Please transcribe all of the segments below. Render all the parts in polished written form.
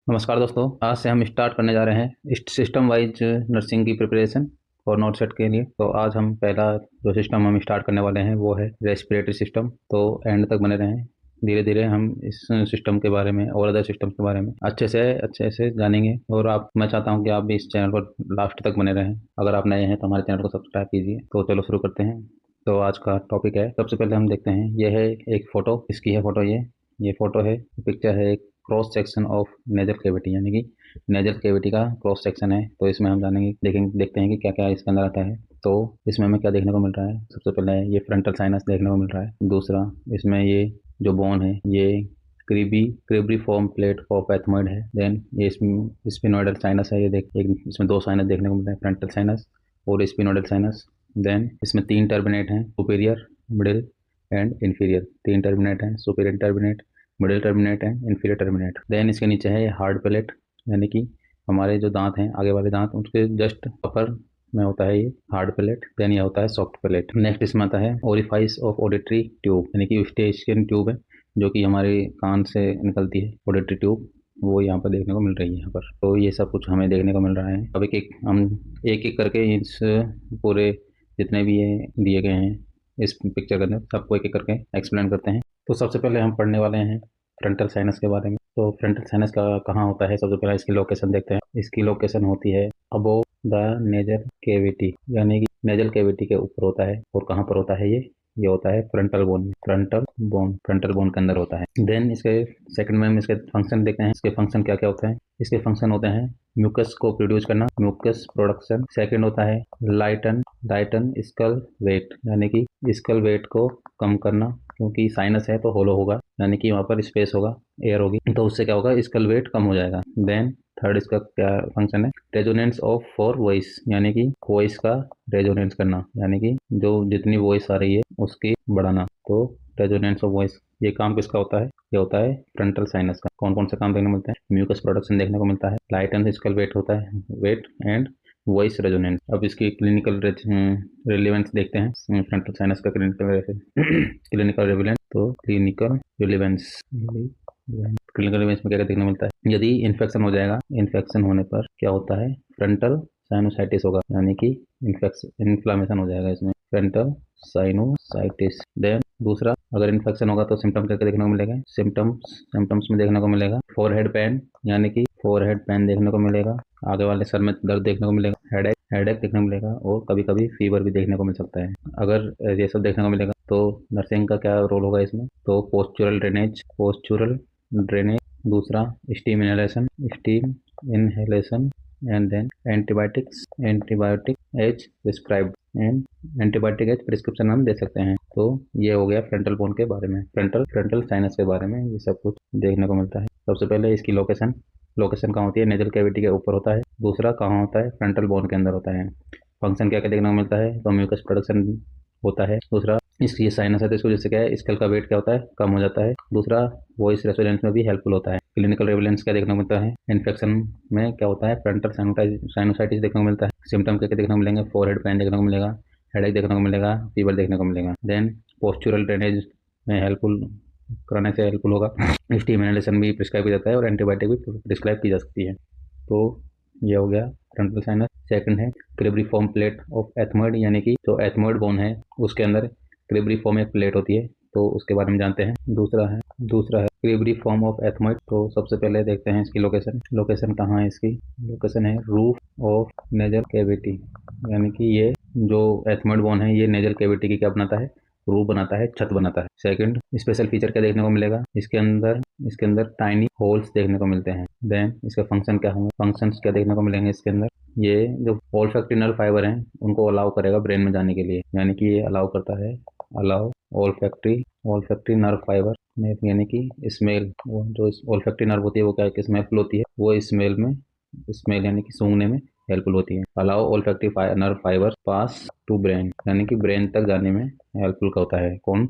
नमस्कार दोस्तों, आज से हम स्टार्ट करने जा रहे हैं सिस्टम वाइज नर्सिंग की प्रिपरेशन और नोट सेट के लिए। तो आज हम पहला जो सिस्टम हम स्टार्ट करने वाले हैं वो है रेस्पिरेटरी सिस्टम। तो एंड तक बने रहें, धीरे धीरे हम इस सिस्टम के बारे में और अदर सिस्टम के बारे में अच्छे से जानेंगे। और मैं चाहता हूं कि आप भी इस चैनल पर लास्ट तक बने रहें। अगर आप नए हैं तो हमारे चैनल को सब्सक्राइब कीजिए। तो चलो शुरू करते हैं। तो आज का टॉपिक है, सबसे पहले हम देखते हैं, यह है एक फ़ोटो। इसकी है फ़ोटो, ये फ़ोटो है, पिक्चर है एक cross section of nasal cavity, यानी कि नेजल कैविटी का क्रॉस सेक्शन है। तो इसमें हम देखते हैं कि क्या क्या इसके अंदर आता है। तो इसमें हमें क्या देखने को मिल रहा है। सबसे पहले ये फ्रंटल साइनस देखने को मिल रहा है। दूसरा, इसमें ये जो बोन है ये क्रिब्रीफॉर्म प्लेट ऑफ एथमॉइड है। देन ये स्पिनोइडल साइनस है। इसमें दो साइनस देखने को मिल रहे हैं, फ्रंटल साइनस और स्पिनोइडल साइनस। देन इसमें तीन टर्मिनेट हैं, सुपीरियर, मिडिल एंड इन्फीरियर। तीन टर्मिनेट हैं, सुपीरियर टर्मिनेट, मिडिल टर्मिनेट है, इन्फीरियर टर्मिनेट। देन इसके नीचे है हार्ड पैलेट, यानी कि हमारे जो दांत हैं, आगे वाले दांत, उसके जस्ट अपर में होता है ये हार्ड पैलेट। देन ये होता है सॉफ्ट पैलेट। नेक्स्ट इसमें आता है ओरिफाइस ऑफ ऑडिटरी ट्यूब, यानी कि यूस्टेशियन ट्यूब है जो कि हमारे कान से निकलती है। ऑडिटरी ट्यूब वो यहाँ पर देखने को मिल रही है यहाँ पर। तो ये सब कुछ हमें देखने को मिल रहा है। अब हम एक एक करके इस पूरे जितने भी ये दिए गए हैं इस पिक्चर के अंदर सबको एक एक करके एक्सप्लेन करते हैं। तो सबसे पहले हम पढ़ने वाले हैं फ्रंटल साइनस के बारे में। तो फ्रंटल साइनस का कहाँ होता है, सबसे पहले इसकी लोकेशन देखते हैं। इसकी लोकेशन होती है अबोव द नेजल कैविटी, यानी कि नेजल कैविटी के ऊपर होता है। और कहाँ पर होता है ये होता है फ्रंटल बोन में। फ्रंटल बोन के अंदर होता है। देन इसके सेकंड में हम इसके फंक्शन देखते हैं। इसके फंक्शन क्या क्या होते हैं। इसके फंक्शन होते हैं म्यूकस को प्रोड्यूस करना, म्यूकस प्रोडक्शन। सेकंड होता है लाइटन स्कल वेट, यानी कि स्कल वेट को कम करना, क्योंकि साइनस है तो होलो होगा, यानी कि वहाँ पर स्पेस होगा, एयर होगी, तो उससे क्या होगा, स्कल वेट कम हो जाएगा। देन थर्ड इसका क्या फंक्शन है, रेजोनेंस ऑफ फॉर वॉइस, यानी कि वॉइस का रेजोनेंस करना, यानी कि जो जितनी वॉइस आ रही है उसकी बढ़ाना। तो रेजोनेंस ऑफ वॉइस, ये काम किसका होता है, ये होता है फ्रंटल साइनस का। कौन कौन से काम देखने को मिलते हैं, म्यूकस प्रोडक्शन देखने को मिलता है, लाइटन स्कल वेट होता है, वेट एंड वॉइस रेजोनेंस। अब इसकी क्लिनिकल रिलेवेंस देखते हैं, फ्रंटल साइनस का क्लिनिकल रिलेवेंस। तो क्लिनिकल रिलेवेंस में क्या क्या देखने को मिलता है। यदि इन्फेक्शन हो जाएगा, इन्फेक्शन होने पर क्या होता है, फ्रंटल साइनोसाइटिस होगा, यानी कि इन्फ्लामेशन हो जाएगा इसमें, फ्रंटल साइनोसाइटिस। देन दूसरा, अगर इन्फेक्शन होगा तो सिम्टम क्या देखने को मिलेगा, सिम्टम्स में देखने को मिलेगा फोरहेड पेन, यानी कि फोरहेड पेन देखने को मिलेगा, आगे वाले सर में दर्द देखने को मिलेगा, हेडेक देखने को मिलेगा, और कभी कभी फीवर भी देखने को मिल सकता है। अगर ये सब देखने को मिलेगा तो नर्सिंग का क्या रोल होगा इसमें। तो पोस्चुरल ड्रेनेज। दूसरा, steam inhalation and then antibiotic as prescribed and antibiotic as prescription हम दे सकते हैं। तो ये हो गया फ्रंटल बोन के बारे में, फ्रंटल साइनस के बारे में, ये सब कुछ देखने को मिलता है। सबसे पहले इसकी लोकेशन कहाँ होती है, नेजल कैविटी के ऊपर होता है। दूसरा, कहाँ होता है, फ्रंटल बोन के अंदर होता है। फंक्शन क्या क्या देखने को मिलता है, तो म्यूकस प्रोडक्शन होता है। दूसरा, इसकी ये साइनस है तो इसको जैसे क्या है, स्कल का वेट क्या होता है, कम हो जाता है। दूसरा, वॉइस रेसोनेंस में भी हेल्पफुल होता है। क्लिनिकल रेवलेंस क्या देखने को मिलता है, इन्फेक्शन में क्या होता है, फ्रंटल साइनोसाइटिस देखने को मिलता है। सिम्टम क्या क्या देखने को मिलेंगे, फोरहेड पेन देखने को मिलेगा, हेडेक देखने को मिलेगा, फीवर देखने को मिलेगा। देन पोस्चुरल ड्रेनेज में हेल्पफुल कराने से हेल्पफुल होगा। स्टीम इनहेलेशन भी प्रिस्क्राइब किया जाता है और एंटीबायोटिक भी प्रिस्क्राइब की जा सकती है। तो ये हो गया फ्रंटल साइनस। सेकंड है क्रिब्रीफॉर्म प्लेट ऑफ एथमॉइड, यानी कि जो एथमॉइड बोन है उसके अंदर क्रिब्रीफॉर्म एक प्लेट होती है, तो उसके बारे में जानते हैं। दूसरा है क्रिब्रीफॉर्म ऑफ एथमॉइड। तो सबसे पहले देखते हैं इसकी लोकेशन कहाँ है। इसकी लोकेशन है रूफ ऑफ नेजल कैविटी, यानी कि ये जो एथमॉइड बोन है ये नेजल कैविटी की क्या बनाता है, रूफ बनाता है, छत बनाता है। सेकंड, स्पेशल फीचर क्या देखने को मिलेगा, इसके अंदर टाइनी होल्स देखने को मिलते हैं। देन इसके फंक्शन क्या होंगे, फंक्शंस क्या देखने को मिलेंगे इसके अंदर, ये जो ओल्फैक्टरी नर्व फाइबर हैं उनको अलाउ करेगा ब्रेन में जाने के लिए, यानी कि ये अलाउ करता है, अलाउ ओल्फैक्टरी नर्व फाइबर, यानी कि स्मेल, वो जो ओल्फैक्टरी नर्व होती है वो क्या स्मेल होती है, वो स्मेल यानी कि सूंघने में हेल्पफुल होती है। Allow olfactory nerve fibre pass to brain, यानी कि ब्रेन तक जाने में हेल्पफुल का होता है। कौन,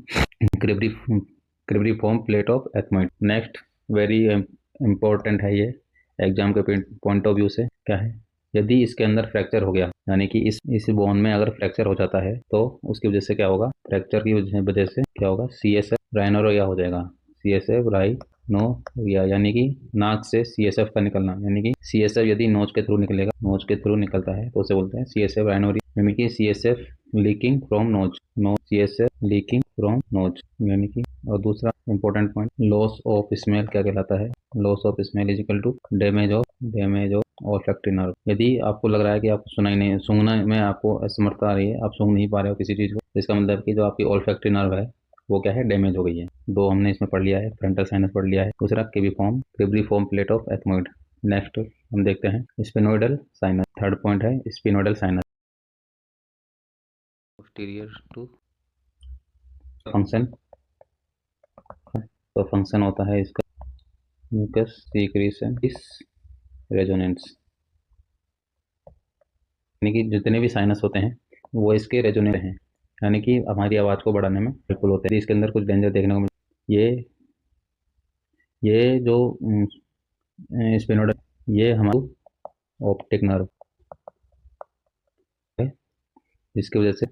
cribriform plate of ethmoid. Next, very important है ये एग्जाम के पॉइंट ऑफ व्यू से, क्या है, यदि इसके अंदर फ्रैक्चर हो गया, यानी कि इस बोन में अगर फ्रैक्चर हो जाता है तो उसकी वजह से क्या होगा, फ्रैक्चर की वजह से क्या होगा, CSF राइनोरोया हो जाएगा, CSF नो यानी कि नाक से CSF का निकलना, यानी कि CSF यदि नोज के थ्रू निकलेगा, नोज के थ्रू निकलता है तो उसे बोलते हैं CSF राइनोरिया, यानी कि CSF leaking from nose, CSF leaking from nose यानी कि। और दूसरा important point, loss of smell क्या कहलाता है? Loss of smell is equal to damage of olfactory nerve. यदि आपको लग रहा है कि आप सुनाई नहीं, सूंघना में आपको असमर्थता आ रही है, आप सूंघ नहीं पा रहे हो किसी चीज़ को, इसका मतलब कि जो आपकी ऑल्फैक्टरी नर्व है वो क्या है, डैमेज हो गई है। दो हमने इसमें पढ़ लिया है, फ्रंटल साइनस पढ़ लिया है, दूसरा cribriform plate of ethmoid. Next हम देखते हैं स्पिनोइडल साइनस। थर्ड पॉइंट है स्पिनोइडल साइनस। पोस्टीरियर टू फंक्शन, तो फंक्शन होता है इसका म्यूकस सीक्रेशन इस रेजोनेंस, यानी कि जितने भी साइनस होते हैं वो इसके रेजोनेंट हैं, यानी कि हमारी आवाज़ को बढ़ाने में हेल्पफुल होते हैं। इसके अंदर कुछ डेंजर देखने को मिलता है। ये जो स्पिनोइडल, ये हमारा ऑप्टिक नर्व है, जिसकी वजह से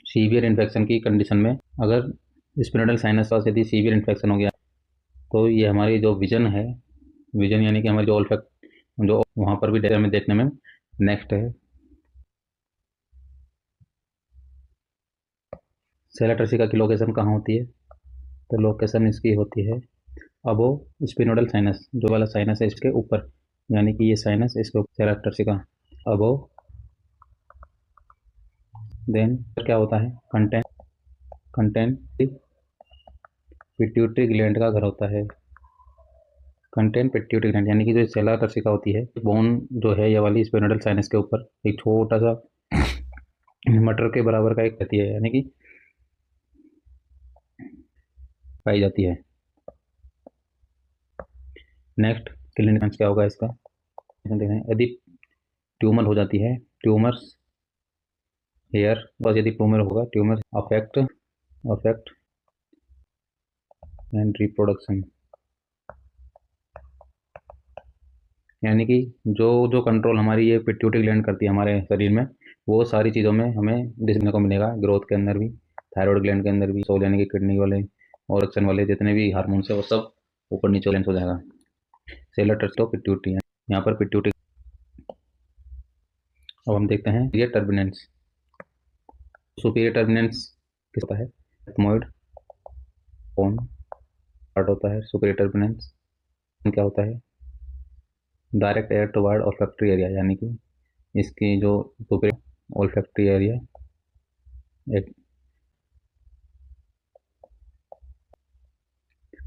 सीवियर इन्फेक्शन की कंडीशन में, अगर स्पिनोइडल साइनस का यदि सीवियर इन्फेक्शन हो गया तो ये हमारी जो विजन है, विजन यानी कि हमारी जो ऑल्फैक्ट, जो वहाँ पर भी डेटा में देखने में। नेक्स्ट है सेला टर्सिका की लोकेशन कहाँ होती है? तो लोकेशन इसकी होती है अबो स्पिनोइडल साइनस, जो वाला साइनस है इसके ऊपर, यानी कि ये साइनस इसके ऊपर सेला टर्सिका अबो। देन क्या होता है, कंटेंट पिट्यूटरी ग्लैंड का घर होता है। कंटेंट पिट्यूटरी ग्लैंड यानी कि जो सेला टर्सिका होती है, बोन जो है ये वाली स्पिनोइडल साइनस के ऊपर एक छोटा सा मटर के बराबर का एक रहती है, यानी कि पाई जाती है। नेक्स्ट क्लिनिकल क्या होगा इसका, यदि ट्यूमर हो जाती है, ट्यूमर्स हेयर, बस यदि ट्यूमर होगा, ट्यूमर अफेक्ट एंड रिप्रोडक्शन, यानी कि जो जो कंट्रोल हमारी ये पिट्यूटरी ग्लैंड करती है हमारे शरीर में, वो सारी चीज़ों में हमें देखने को मिलेगा। ग्रोथ के अंदर भी, थायराइड ग्लैंड के अंदर भी, सोल यानी कि किडनी वाले और एक्शन वाले जितने भी हार्मोन्स है वो सब ऊपर नीचे बैलेंस हो जाएगा। सेलर टर्स्टो पिट्यूटरी है, यहाँ पर पिट्यूटरी। अब हम देखते हैं ये टर्बिनेंस। सुपीरियर टर्बिनेंस किस होता है? एथमोइड कौन पार्ट होता है सुपीरियर टर्बिनेंस? क्या होता है? Direct air toward olfactory area, यानी कि इसकी जो सुपीरियर ऑल्फैक्टरी एरिया एक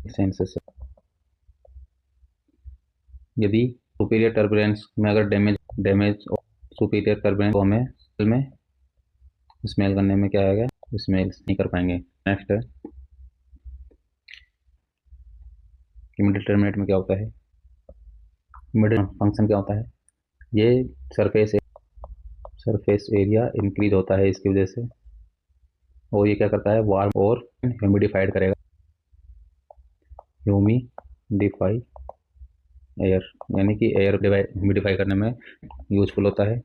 सेंसेस है। यदि सुपीरियर टर्बुलेंस में अगर डैमेज सुपीरियर टर्बुलेंस तो हमें स्मेल करने में क्या आएगा, स्मेल नहीं कर पाएंगे। नेक्स्ट है कि मिडिल टर्मिनेट में क्या होता है? मिडिल फंक्शन क्या होता है? ये सरफेस एरिया इंक्रीज होता है इसकी वजह से, और ये क्या करता है, वार्म और ह्यूमिडिफाइड करेगा, ह्यूमिडिफाई एयर, यानी कि एयर ह्यूमिडिफाई करने में यूजफुल होता है।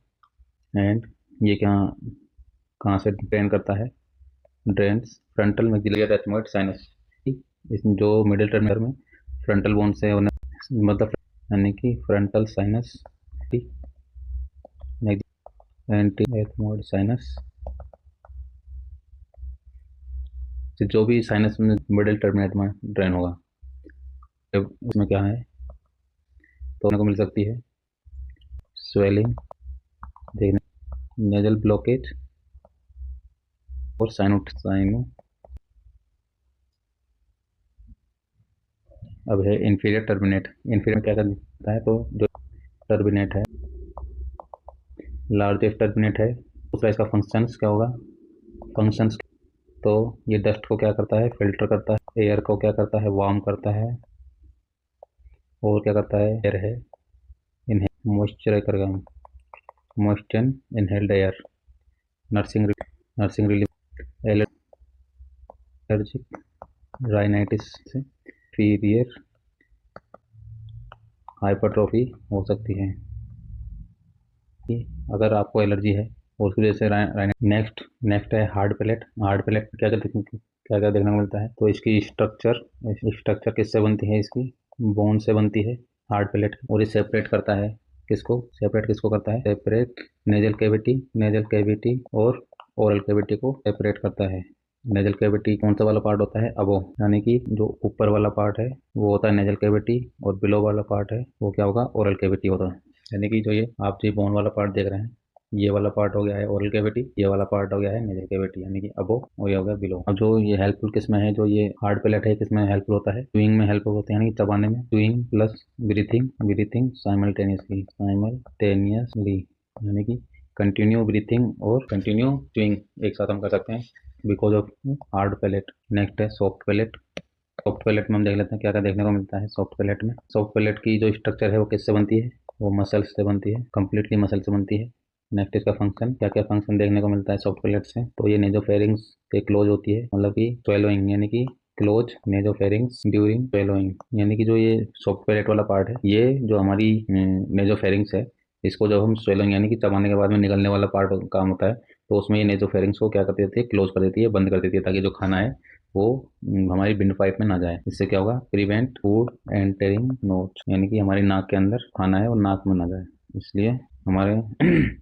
एंड ये क्या कहाँ से ड्रेन करता है? Drains frontal maxillary ethmoid sinus, जो मिडिल टर्मिनल में फ्रंटल बोन से मतलब, यानी कि frontal sinus anti ethmoid sinus, जो भी साइनस में मिडिल टर्मिनेट में ड्रेन होगा, उसमें क्या है तो को मिल सकती है स्वेलिंग, देखने नेजल ब्लॉकेज और साइनो। अब है इंफीरियर टर्मिनेट। इंफीरियर क्या करता है, तो जो टर्मिनेट है लार्जेस्ट टर्मिनेट है, दूसरा इसका फंक्शंस क्या होगा, फंक्शंस तो ये डस्ट को क्या करता है, फिल्टर करता है, एयर को क्या करता है, वार्म करता है, और क्या करता है, एयर है इनहेल मॉइस्चर करेगा, moisture inhaled air, nursing relief, allergic rhinitis से फीरियर हाइपरट्रोफी हो सकती है। कि अगर आपको एलर्जी है और उसकी वजह से नेक्स्ट नेक्स्ट है हार्ड पैलेट। हार्ड पैलेट क्या क्या क्या देखने को मिलता है, तो इसकी स्ट्रक्चर किससे बनती है, इसकी बोन से बनती है हार्ड पैलेट। और ये सेपरेट करता है किसको करता है, सेपरेट नेजल कैविटी और ओरल कैविटी को सेपरेट करता है। नेजल कैविटी कौन सा वाला पार्ट होता है, अबो, यानी कि जो ऊपर वाला पार्ट है वो होता है नेजल कैविटी, और बिलो वाला पार्ट है वो क्या होगा, ओरल कैविटी होता है। यानी कि जो ये आप जो बोन वाला पार्ट देख रहे हैं, ये वाला पार्ट हो गया है ओरल कैविटी, ये वाला पार्ट हो गया है नेजल कैविटी, यानी कि अबो, और ये हो गया बिलो। अब जो ये हेल्पफुल किसमें है, जो ये हार्ड पैलेट है किसमें हेल्पफुल होता है, च्यूइंग में हेल्पफुल होते हैं, यानी कि चबाने में। च्यूइंग प्लस ब्रीथिंग साइमल्टेनियसली, यानी कि कंटिन्यू ब्रीथिंग और कंटिन्यू च्यूइंग एक साथ हम कर सकते हैं because of hard palate. Next है सॉफ्ट पैलेट। सॉफ्ट पैलेट में हम देख लेते हैं क्या क्या देखने को मिलता है सॉफ्ट पैलेट में। सॉफ्ट पैलेट की जो स्ट्रक्चर है वो किससे बनती है, वो मसल्स से बनती है, कंप्लीटली मसल से बनती है। नेक्स्ट इसका फंक्शन, क्या क्या फंक्शन देखने को मिलता है सॉफ्ट पैलेट से, तो ये नेजोफेरिंग्स पे क्लोज होती है, मतलब कि स्वेलोइंग, यानी कि क्लोज नेजोफेरिंग्स ड्यूरिंग स्वेलोइंग, यानी कि जो ये सॉफ्ट पैलेट वाला पार्ट है, ये जो हमारी नेजोफेरिंग्स है, इसको जब हम स्वेलोइंग यानी कि चबाने के बाद में निकलने वाला पार्ट काम होता है, तो उसमें ये नेजोफेरिंग्स को क्या कर देती है, क्लोज कर देती है, बंद कर देती है, ताकि जो खाना है वो हमारी विंड पाइप में ना जाए। इससे क्या होगा, प्रिवेंट फूड एंटरिंग नोज, यानी कि हमारी नाक के अंदर खाना है और नाक में ना जाए। इसलिए हमारे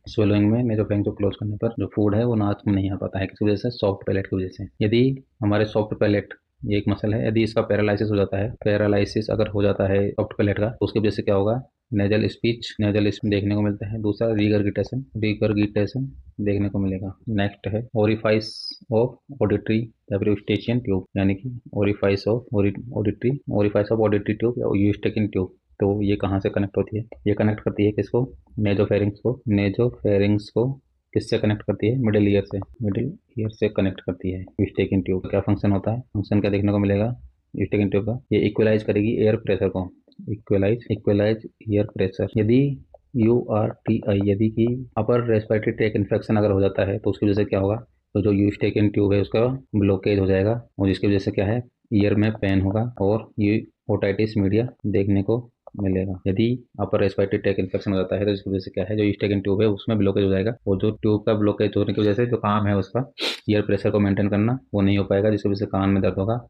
स्वेलोइंग में नेजोफेरिंग को क्लोज करने पर जो फूड है वो नाक में नहीं आ पाता है, किस वजह से, सॉफ्ट पैलेट की वजह से। यदि हमारे सॉफ्ट पैलेट, ये एक मसल है, यदि इसका पैरालिसिस हो जाता है, पैरालिसिस अगर हो जाता है सॉफ्ट पैलेट का, तो उसकी वजह से क्या होगा, नेजल स्पीच देखने को मिलता है। दूसरा रिगर्गिटेशन देखने को मिलेगा। नेक्स्ट है orifice of auditory Eustachian tube, यानी कि ओरिफाइस ऑफ ऑडिटरी ट्यूब या यूस्टेकियन ट्यूब। तो ये कहाँ से कनेक्ट होती है, ये कनेक्ट करती है किसको, नेजोफेरिंग्स को किससे कनेक्ट करती है, मिडिल ईयर से कनेक्ट करती है यूस्टेकियन ट्यूब। क्या फंक्शन होता है, फंक्शन क्या देखने को मिलेगा यूस्टेकियन ट्यूब का, ये इक्वलाइज करेगी एयर प्रेशर को, इक्वलाइज एयर प्रेशर। यदि URTI, यदि कि अपर रेस्पिरेटरी ट्रैक इन्फेक्शन अगर हो जाता है, तो उसकी वजह से क्या होगा, तो जो यूस्टेकियन ट्यूब है उसका ब्लॉकेज हो जाएगा, और जिसकी वजह से क्या है, ईयर में पेन होगा और ये ओटाइटिस मीडिया देखने को मिलेगा। यदि अपर रेस्पिरेटरी ट्रैक इन्फेक्शन हो जाता है, तो इसकी वजह से क्या है, जो यूस्टेकियन ट्यूब है उसमें ब्लॉकेज हो जाएगा, और जो ट्यूब का ब्लॉकेज होने की वजह से जो काम है उसका ईयर प्रेशर को मेंटेन करना, वो नहीं हो पाएगा, जिसकी वजह से कान में दर्द होगा,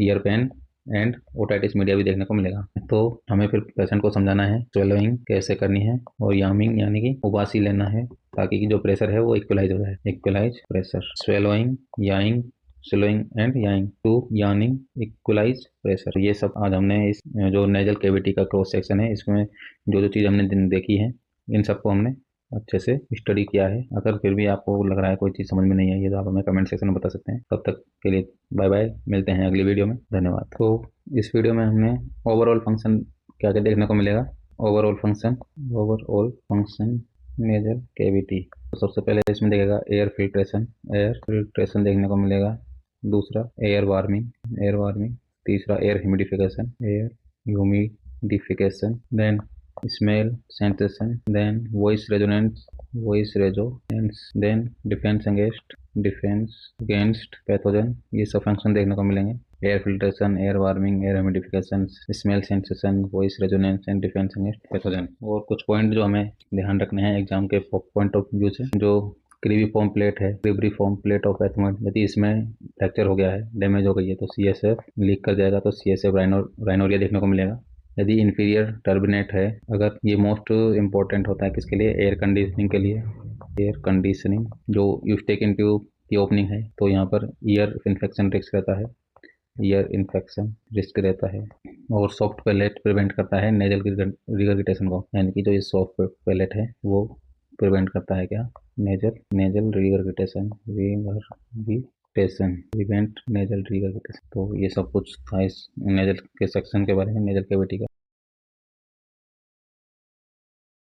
ear pain and otitis media भी देखने को मिलेगा। तो हमें फिर पेशेंट को समझाना है स्वेलोइंग कैसे करनी है, और यामिंग यानी कि उबासी लेना है, ताकि जो प्रेशर है वो इक्वलाइज हो जाए, equalize pressure, swallowing and yawning to yawning equalize pressure. ये सब आज हमने इस जो नेजल कैविटी का क्रॉस सेक्शन है, इसमें जो जो चीज़ हमने देखी है, इन सबको हमने अच्छे से स्टडी किया है। अगर फिर भी आपको लग रहा है कोई चीज़ समझ में नहीं आई है, तो आप हमें कमेंट सेक्शन में बता सकते हैं। तब तक के लिए बाय बाय, मिलते हैं अगली वीडियो में, धन्यवाद। तो इस वीडियो में हमने ओवरऑल फंक्शन क्या क्या देखने को मिलेगा, ओवरऑल फंक्शन नेजल कैविटी। तो सबसे पहले इसमें देखेगा एयर फिल्ट्रेशन देखने को मिलेगा। दूसरा एयर वार्मिंग। तीसरा air humidification, then smell sensation, then voice resonance, then defence against pathogen. ये सब फंक्शन देखने को मिलेंगे, air filtration, air warming, air humidification, smell sensation, voice resonance and defence against pathogen. और कुछ पॉइंट जो हमें ध्यान रखने हैं एग्जाम के पॉइंट ऑफ व्यू से, जो क्रिब्रिफॉर्म प्लेट ऑफ एथमोइड, यदि इसमें फ्रैक्चर हो गया है, डैमेज हो गई है, तो CSF लीक कर जाएगा, तो CSF राइनोरिया देखने को मिलेगा। यदि इंफीरियर टर्बिनेट है, अगर ये मोस्ट इम्पोर्टेंट होता है किसके लिए, एयर कंडीशनिंग, जो यूस्टेकियन ट्यूब की ओपनिंग है, तो यहाँ पर ईयर इन्फेक्शन रिस्क रहता है। और सॉफ्ट पैलेट प्रिवेंट करता है नेजल रिगर्गिटेशन को, यानी कि जो ये सॉफ्ट पैलेट है वो प्रिवेंट करता है क्या, nasal regurgitation, prevent nasal regurgitation. तो ये सब कुछ था इस नेजल के सेक्शन के बारे में, नेजल कैविटी का।